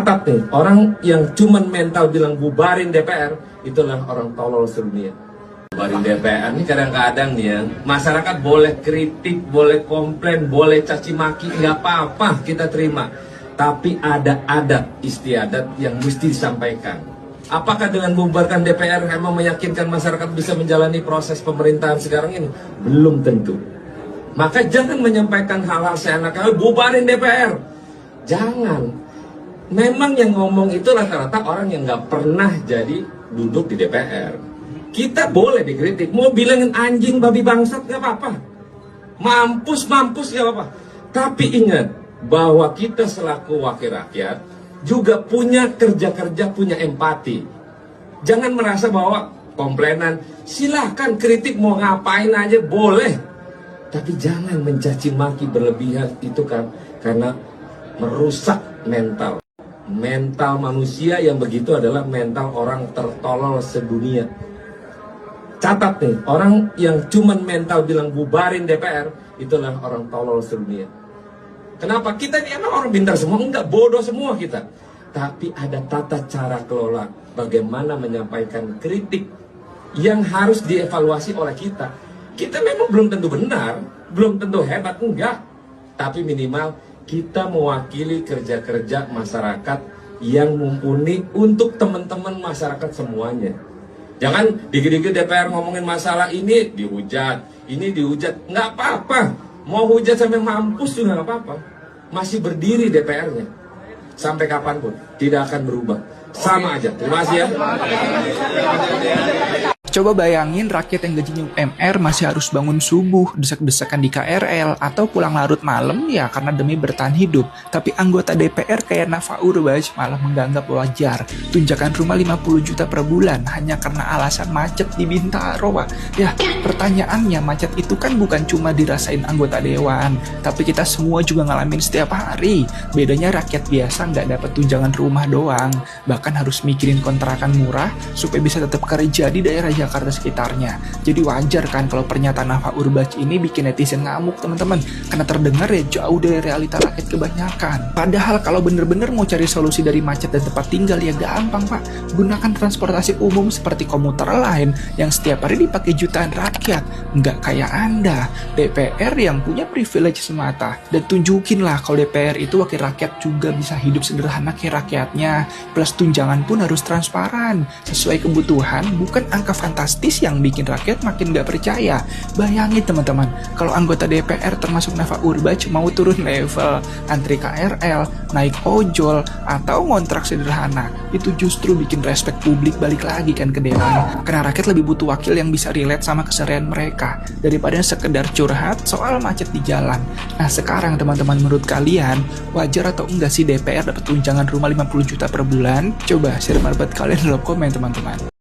Catat nih, orang yang cuman mental bilang bubarin DPR, itulah orang tolol sedunia. Bubarin DPR ini kadang-kadang nih ya, masyarakat boleh kritik, boleh komplain, boleh caci maki, nggak apa-apa kita terima. Tapi ada adat istiadat yang mesti disampaikan. Apakah dengan membubarkan DPR emang meyakinkan masyarakat bisa menjalani proses pemerintahan sekarang ini? Belum tentu. Maka jangan menyampaikan hal-hal seenaknya, bubarin DPR. Jangan. Memang yang ngomong itu rata-rata orang yang nggak pernah jadi duduk di DPR. Kita boleh dikritik, mau bilangin anjing babi bangsat nggak apa-apa, mampus nggak apa-apa. Tapi ingat bahwa kita selaku wakil rakyat juga punya kerja-kerja, punya empati. Jangan merasa bahwa komplainan, silahkan kritik mau ngapain aja boleh, tapi jangan mencaci maki berlebihan, itu kan karena merusak mental. Mental manusia yang begitu adalah mental orang tertolol sedunia. Catat nih, orang yang cuman mental bilang bubarin DPR, itulah orang tolol sedunia. Kenapa? Kita ini emang orang pintar semua? Enggak, bodoh semua kita. Tapi ada tata cara kelola bagaimana menyampaikan kritik yang harus dievaluasi oleh kita. Kita memang belum tentu benar, belum tentu hebat, enggak. Tapi minimal kita mewakili kerja-kerja masyarakat yang mumpuni untuk teman-teman masyarakat semuanya. Jangan dikit-dikit DPR ngomongin masalah ini dihujat, nggak apa-apa. Mau hujat sampai mampus juga nggak apa-apa. Masih berdiri DPR-nya sampai kapanpun tidak akan berubah, sama aja. Terima kasih ya. Coba bayangin rakyat yang gajinya UMR masih harus bangun subuh, desak-desakan di KRL, atau pulang larut malam ya karena demi bertahan hidup. Tapi anggota DPR kayak Nafa Urbach malah menganggap wajar tunjakan rumah 50 juta per bulan hanya karena alasan macet di Bintaro. Ya, pertanyaannya macet itu kan bukan cuma dirasain anggota dewan, tapi kita semua juga ngalamin setiap hari. Bedanya rakyat biasa nggak dapat tunjangan rumah doang, bahkan harus mikirin kontrakan murah supaya bisa tetap kerja di daerah Jakarta sekitarnya. Jadi wajar kan kalau pernyataan Nafa Urbach ini bikin netizen ngamuk teman-teman, karena terdengar ya jauh dari realita rakyat kebanyakan. Padahal kalau bener-bener mau cari solusi dari macet dan tempat tinggal ya gampang pak, gunakan transportasi umum seperti komuter lain yang setiap hari dipakai jutaan rakyat. Nggak kayak Anda, DPR yang punya privilege semata. Dan tunjukinlah kalau DPR itu wakil rakyat juga bisa hidup sederhana kayak rakyatnya. Plus tunjangan pun harus transparan, sesuai kebutuhan, bukan angka fantastis yang bikin rakyat makin gak percaya. Bayangin teman-teman, kalau anggota DPR termasuk Nafa Urbach mau turun level, antri KRL, naik ojol, atau ngontrak sederhana, itu justru bikin respek publik balik lagi kan ke dewan. Karena rakyat lebih butuh wakil yang bisa relate sama keseharian mereka daripada sekedar curhat soal macet di jalan. Nah sekarang teman-teman, menurut kalian wajar atau enggak sih DPR dapat tunjangan rumah 50 juta per bulan? Coba share pendapat kalian di kolom komen teman-teman.